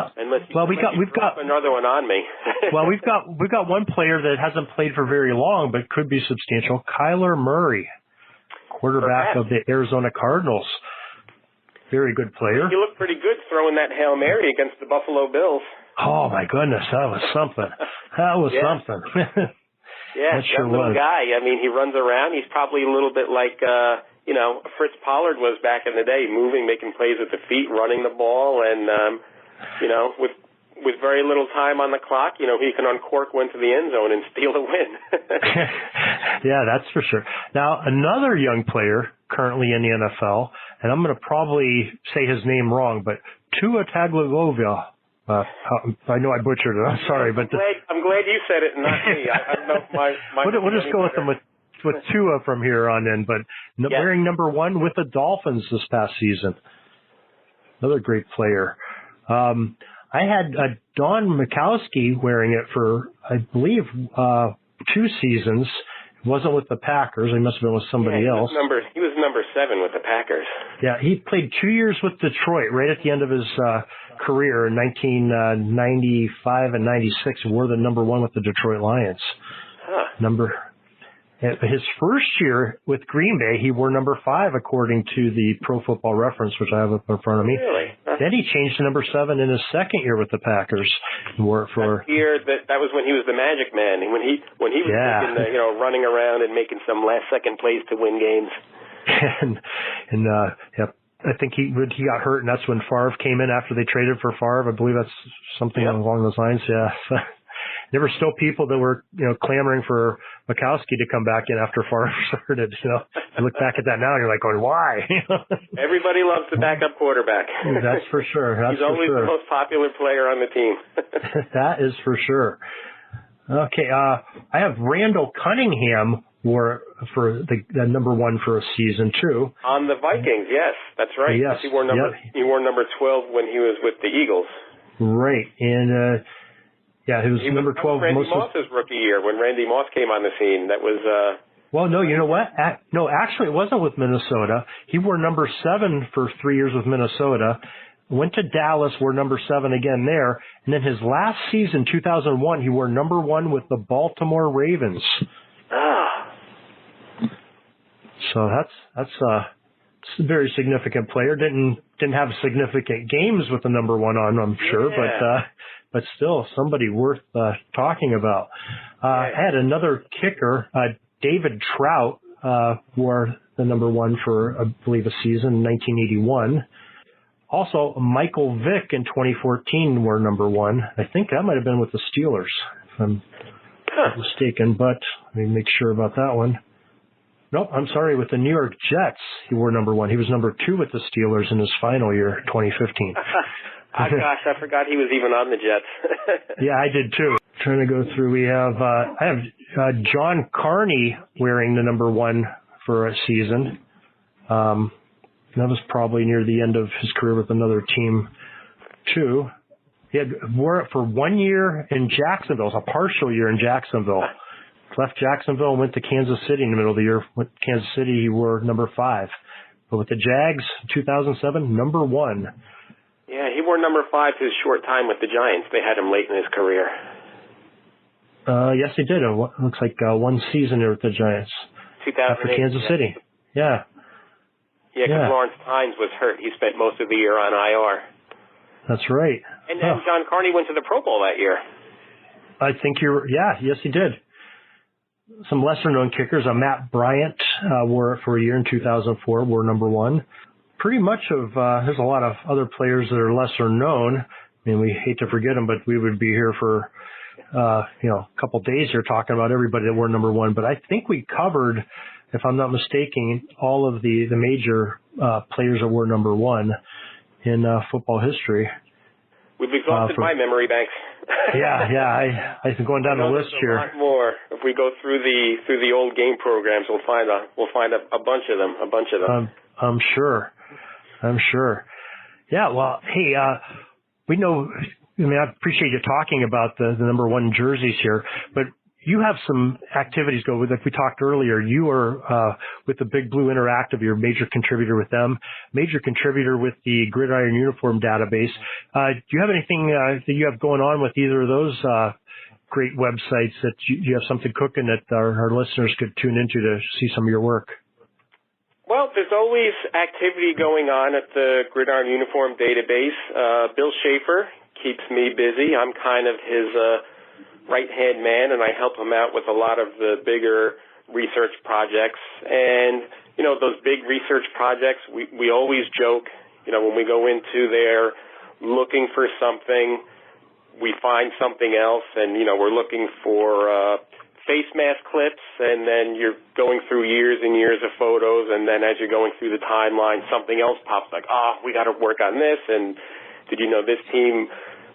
[SPEAKER 5] We've got another one on me.
[SPEAKER 2] Well, we've got one player that hasn't played for very long, but could be substantial. Kyler Murray, quarterback of the Arizona Cardinals. Very good player.
[SPEAKER 5] He looked pretty good throwing that Hail Mary against the Buffalo Bills.
[SPEAKER 2] Oh my goodness, that was something. That
[SPEAKER 5] Yeah,
[SPEAKER 2] that sure
[SPEAKER 5] little
[SPEAKER 2] was.
[SPEAKER 5] guy. I mean, he runs around. He's probably a little bit like Fritz Pollard was back in the day, moving, making plays with the feet, running the ball, and, with very little time on the clock, he can uncork one to the end zone and steal a win.
[SPEAKER 2] Yeah, that's for sure. Now, another young player currently in the NFL, and I'm going to probably say his name wrong, but Tua Tagovailoa. I know I butchered it. I'm sorry, but
[SPEAKER 5] I'm glad you said it and not me. I don't know if my
[SPEAKER 2] we'll just go with them with Tua from here on in. But wearing number 1 with the Dolphins this past season, another great player. I had Don Mikowski wearing it for, I believe, 2 seasons. It wasn't with the Packers. He must have been with somebody else.
[SPEAKER 5] He was number 7 with the Packers.
[SPEAKER 2] Yeah, he played 2 years with Detroit right at the end of his career in 1995 and 96. Wore the number 1 with the Detroit Lions. His first year with Green Bay, he wore number 5 according to the Pro Football Reference, which I have up in front of me.
[SPEAKER 5] Really?
[SPEAKER 2] Then he changed to number 7 in his second year with the Packers. He wore it for
[SPEAKER 5] that was when he was the Magic Man, and when he was making, running around and making some last-second plays to win games.
[SPEAKER 2] I think he got hurt, and that's when Favre came in after they traded for Favre. I believe that's something along those lines. Yeah. There were still people that were, clamoring for Mikowski to come back in after Favre started. You look back at that now, and you're like, going, why?
[SPEAKER 5] Everybody loves the backup quarterback.
[SPEAKER 2] That's for sure.
[SPEAKER 5] He's always the most popular player on the team.
[SPEAKER 2] That is for sure. Okay, I have Randall Cunningham wore for the number 1 for a season too.
[SPEAKER 5] On the Vikings, yes, that's right.
[SPEAKER 2] Yes,
[SPEAKER 5] he wore number 12 when he was with the Eagles.
[SPEAKER 2] Right, and he was number 12.
[SPEAKER 5] Randy Moss's rookie year when Randy Moss came on the scene. That was.
[SPEAKER 2] Well, no, you know what? No, actually, it wasn't with Minnesota. He wore number 7 for 3 years with Minnesota. Went to Dallas, wore number 7 again there, and then his last season, 2001, he wore number 1 with the Baltimore Ravens. So that's a very significant player. Didn't have significant games with the number 1 on, I'm sure, but still somebody worth talking about. I had another kicker, David Trout, wore the number 1 for, I believe, a season in 1981. Also, Michael Vick in 2014 were number 1. I think that might have been with the Steelers, if I'm not mistaken, but let me make sure about that one. Nope, I'm sorry, with the New York Jets, he wore number 1. He was number 2 with the Steelers in his final year, 2015.
[SPEAKER 5] Gosh, I forgot he was even on the Jets.
[SPEAKER 2] Yeah, I did too. Trying to go through, I have John Carney wearing the number 1 for a season. That was probably near the end of his career with another team too. He wore it for 1 year in Jacksonville, a partial year in Jacksonville. Left Jacksonville and went to Kansas City in the middle of the year. Went to Kansas City, he wore number 5. But with the Jags, 2007, number 1.
[SPEAKER 5] Yeah, he wore number 5 his short time with the Giants. They had him late in his career.
[SPEAKER 2] Yes, he did. It looks like 1 season there with the Giants.
[SPEAKER 5] 2008.
[SPEAKER 2] After Kansas City. Yeah.
[SPEAKER 5] Yeah, because Lawrence Tynes was hurt. He spent most of the year on IR.
[SPEAKER 2] That's right.
[SPEAKER 5] And then John Carney went to the Pro Bowl that year.
[SPEAKER 2] I think yes, he did. Some lesser-known kickers. Matt Bryant wore it for a year in 2004, wore number 1. Pretty much there's a lot of other players that are lesser known. I mean, we hate to forget them, but we would be here for, a couple days here talking about everybody that wore number 1. But I think we covered, if I'm not mistaken, all of the major players that were number 1 in football history.
[SPEAKER 5] We've exhausted my memory banks.
[SPEAKER 2] Yeah. I think going down the list here.
[SPEAKER 5] A lot more. If we go through the old game programs, we'll find a bunch of them.
[SPEAKER 2] I'm sure. Yeah. Well, hey, we know. I mean, I appreciate you talking about the number 1 jerseys here, but you have some activities go with, like we talked earlier. You are with the Big Blue Interactive. You're a major contributor with them, major contributor with the Gridiron Uniform Database. Do you have anything that you have going on with either of those great websites that you have something cooking that our listeners could tune into to see some of your work?
[SPEAKER 5] Well, there's always activity going on at the Gridiron Uniform Database. Bill Schaefer keeps me busy. I'm kind of his right-hand man, and I help him out with a lot of the bigger research projects. And, those big research projects, we always joke, when we go into there looking for something, we find something else, and, we're looking for face mask clips, and then you're going through years and years of photos, and then as you're going through the timeline, something else pops like, we got to work on this, and did you know this team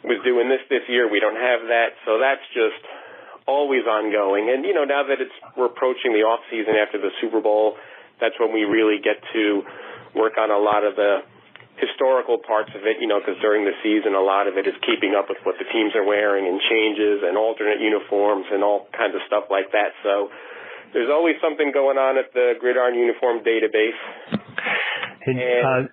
[SPEAKER 5] was doing this year? We don't have that. So that's just always ongoing. And, now that we're approaching the off season after the Super Bowl, that's when we really get to work on a lot of the historical parts of it, because during the season, a lot of it is keeping up with what the teams are wearing and changes and alternate uniforms and all kinds of stuff like that. So there's always something going on at the Gridiron Uniform database.
[SPEAKER 2] And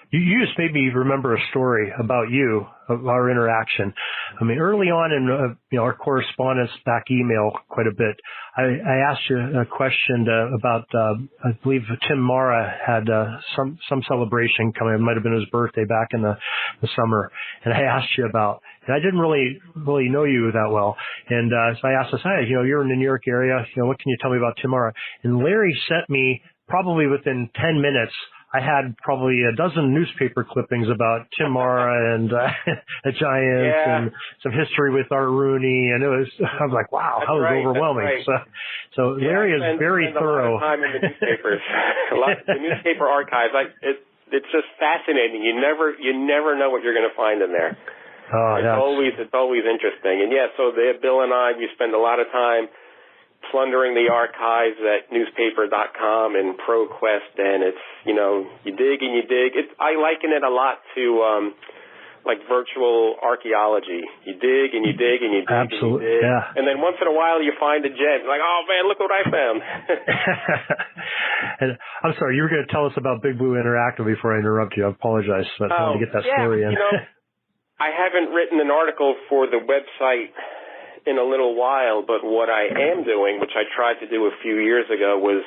[SPEAKER 2] you just made me remember a story about you, of our interaction. I mean, early on in our correspondence back email quite a bit, I asked you a question about I believe Tim Mara had some celebration coming. It might have been his birthday back in the summer, and I asked you about. And I didn't really know you that well, and so I asked us, hey, you're in the New York area. What can you tell me about Tim Mara? And Larry sent me probably within 10 minutes. I had probably a dozen newspaper clippings about Tim Mara and the Giants and some history with Art Rooney, and I was like, wow, that was overwhelming.
[SPEAKER 5] Right.
[SPEAKER 2] So Larry is very thorough.
[SPEAKER 5] A lot of time in the newspapers, the newspaper archives. It's just fascinating. You never know what you're going to find in there. It's always interesting. And so Bill and I, we spend a lot of time plundering the archives at newspaper.com and ProQuest, and it's, you dig and you dig. I liken it a lot to like virtual archaeology. You dig and you dig and you dig.
[SPEAKER 2] Absolutely,
[SPEAKER 5] and you dig.
[SPEAKER 2] Yeah.
[SPEAKER 5] And then once in a while you find a gem. Like, oh man, look what I found.
[SPEAKER 2] And I'm sorry, you were going to tell us about Big Blue Interactive before I interrupt you. I apologize, but I wanted to get that story in.
[SPEAKER 5] I haven't written an article for the website in a little while, but what I am doing, which I tried to do a few years ago, was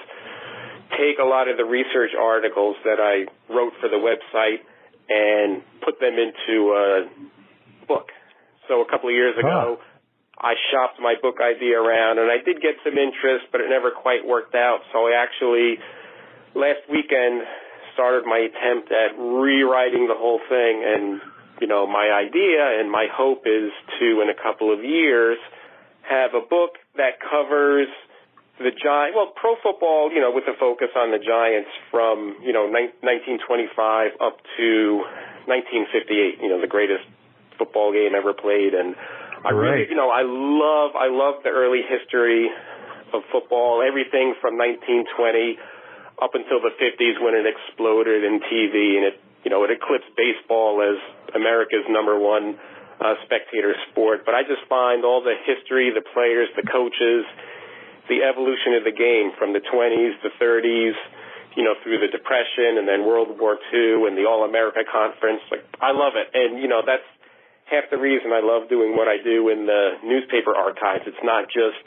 [SPEAKER 5] take a lot of the research articles that I wrote for the website and put them into a book. So a couple of years ago, I shopped my book idea around, and I did get some interest, but it never quite worked out. So I actually, last weekend, started my attempt at rewriting the whole thing, and my idea and my hope is to, in a couple of years, have a book that covers the pro football, with a focus on the Giants from, 1925 up to 1958, the greatest football game ever played. And I really, I love the early history of football, everything from 1920 up until the 50s when it exploded in TV and it eclipsed baseball as America's number one spectator sport. But I just find all the history, the players, the coaches, the evolution of the game from the 20s, the 30s, through the Depression and then World War II and the All-America Conference. Like, I love it. And, that's half the reason I love doing what I do in the newspaper archives. It's not just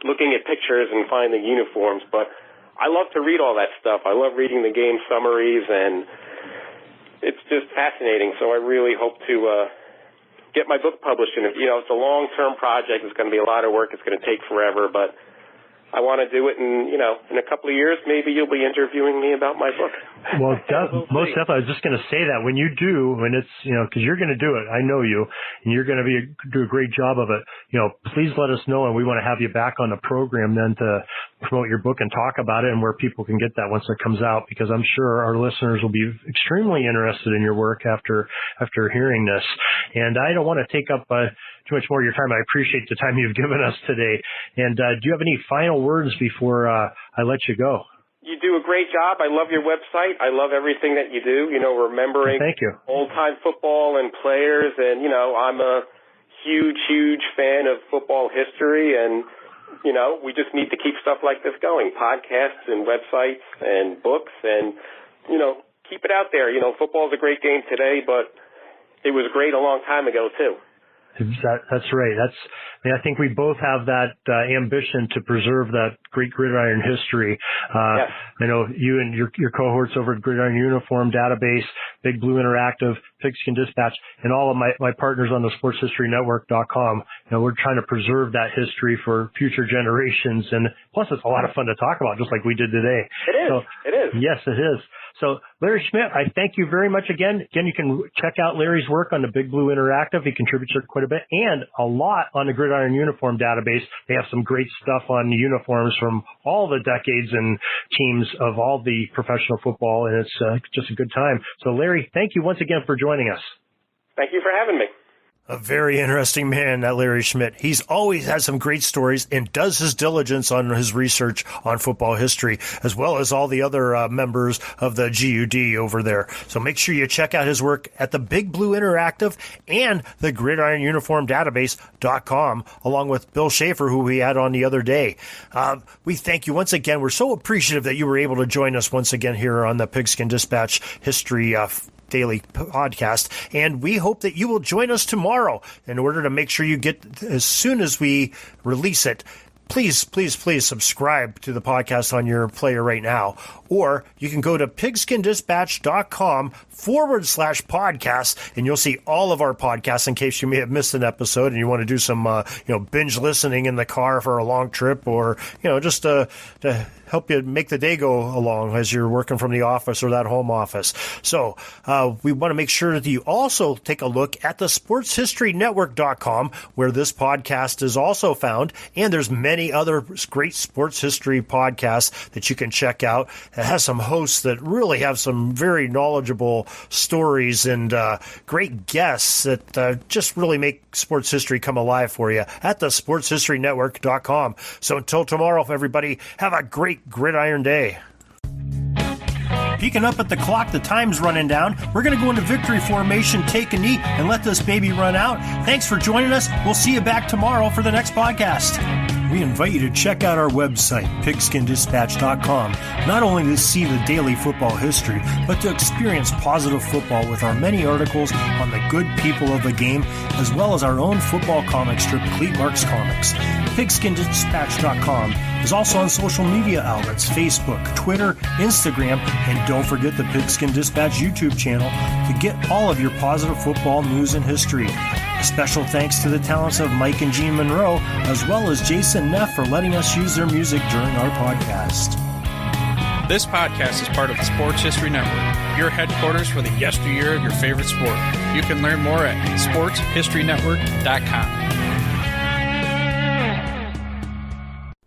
[SPEAKER 5] looking at pictures and finding uniforms, but I love to read all that stuff. I love reading the game summaries, and it's just fascinating. So I really hope to get my book published. And it's a long-term project. It's going to be a lot of work. It's going to take forever, but I want to do it. And in a couple of years, maybe you'll be interviewing me about my book.
[SPEAKER 2] Well, most definitely. I was just going to say that when you do, when it's because you're going to do it. I know you, and you're going to do a great job of it. Please let us know, and we want to have you back on the program then to promote your book and talk about it, and where people can get that once it comes out. Because I'm sure our listeners will be extremely interested in your work after hearing this. And I don't want to take up too much more of your time. I appreciate the time you've given us today. And do you have any final words before I let you go?
[SPEAKER 5] You do a great job. I love your website. I love everything that you do, remembering old-time football and players. And, I'm a huge, huge fan of football history. And, we just need to keep stuff like this going, podcasts and websites and books and, keep it out there. Football's a great game today, but it was great a long time ago, too.
[SPEAKER 2] That's right. I think we both have that ambition to preserve that great Gridiron history.
[SPEAKER 5] Yes.
[SPEAKER 2] I know you and your cohorts over at Gridiron Uniform Database, Big Blue Interactive, Pigskin Dispatch, and all of my partners on the sportshistorynetwork.com. We're trying to preserve that history for future generations. And plus, it's a lot of fun to talk about, just like we did today.
[SPEAKER 5] It is.
[SPEAKER 2] Yes, it is. So, Larry Schmitt, I thank you very much again. Again, you can check out Larry's work on the Big Blue Interactive. He contributes quite a bit and a lot on the Gridiron Uniform Database. They have some great stuff on the uniforms from all the decades and teams of all the professional football, and it's just a good time. So, Larry, thank you once again for joining us.
[SPEAKER 5] Thank you for having me.
[SPEAKER 2] A very interesting man, that Larry Schmitt. He's always had some great stories and does his diligence on his research on football history, as well as all the other members of the GUD over there. So make sure you check out his work at the Big Blue Interactive and the Gridiron Uniform Database.com, along with Bill Schaefer, who we had on the other day. We thank you once again. We're so appreciative that you were able to join us once again here on the Pigskin Dispatch History Daily podcast, and we hope that you will join us tomorrow in order to make sure you get, as soon as we release it, please subscribe to the podcast on your player right now, or you can go to pigskindispatch.com/podcast, and you'll see all of our podcasts in case you may have missed an episode and you want to do some binge listening in the car for a long trip, or just to help you make the day go along as you're working from the office or that home office. So we want to make sure that you also take a look at the sportshistorynetwork.com, where this podcast is also found, and there's many other great sports history podcasts that you can check out. It has some hosts that really have some very knowledgeable stories and great guests that just really make sports history come alive for you at the sportshistorynetwork.com. So until tomorrow, everybody, have a great Gridiron Day. Peeking up at the clock, the time's running down. We're going to go into victory formation, take a knee, and let this baby run out. Thanks for joining us. We'll see you back tomorrow for the next podcast. We invite you to check out our website, pigskindispatch.com, not only to see the daily football history, but to experience positive football with our many articles on the good people of the game, as well as our own football comic strip, Cleat Marks Comics. Pigskindispatch.com is also on social media outlets, Facebook, Twitter, Instagram, and don't forget the Pigskin Dispatch YouTube channel to get all of your positive football news and history. Special thanks to the talents of Mike and Jean Monroe, as well as Jason Neff, for letting us use their music during our podcast.
[SPEAKER 4] This podcast is part of the Sports History Network, your headquarters for the yesteryear of your favorite sport. You can learn more at sportshistorynetwork.com.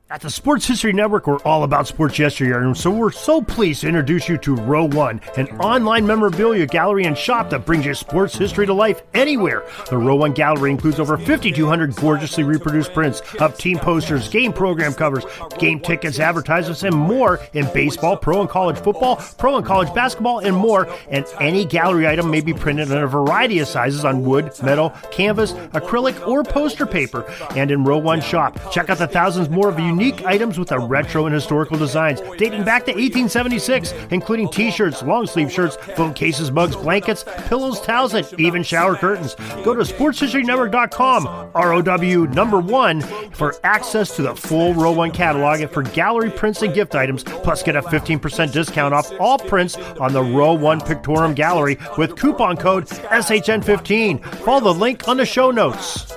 [SPEAKER 4] At the Sports History Network, we're all about sports yesteryear, and so we're so pleased to introduce you to Row One, an online memorabilia gallery and shop that brings your sports history to life anywhere. The Row One gallery includes over 5,200 gorgeously reproduced prints of team posters, game program covers, game tickets, advertisements, and more in baseball, pro and college football, pro and college basketball, and more. And any gallery item may be printed in a variety of sizes on wood, metal, canvas, acrylic, or poster paper. And in Row One shop, check out the thousands more of unique items with the retro and historical designs dating back to 1876, including t-shirts, long sleeve shirts, phone cases, mugs, blankets, pillows, towels, and even shower curtains. Go to sportshistorynetwork.com, ROW1, for access to the full Row One catalog and for gallery prints and gift items, plus get a 15% discount off all prints on the Row One Pictorum Gallery with coupon code SHN15. Follow the link on the show notes.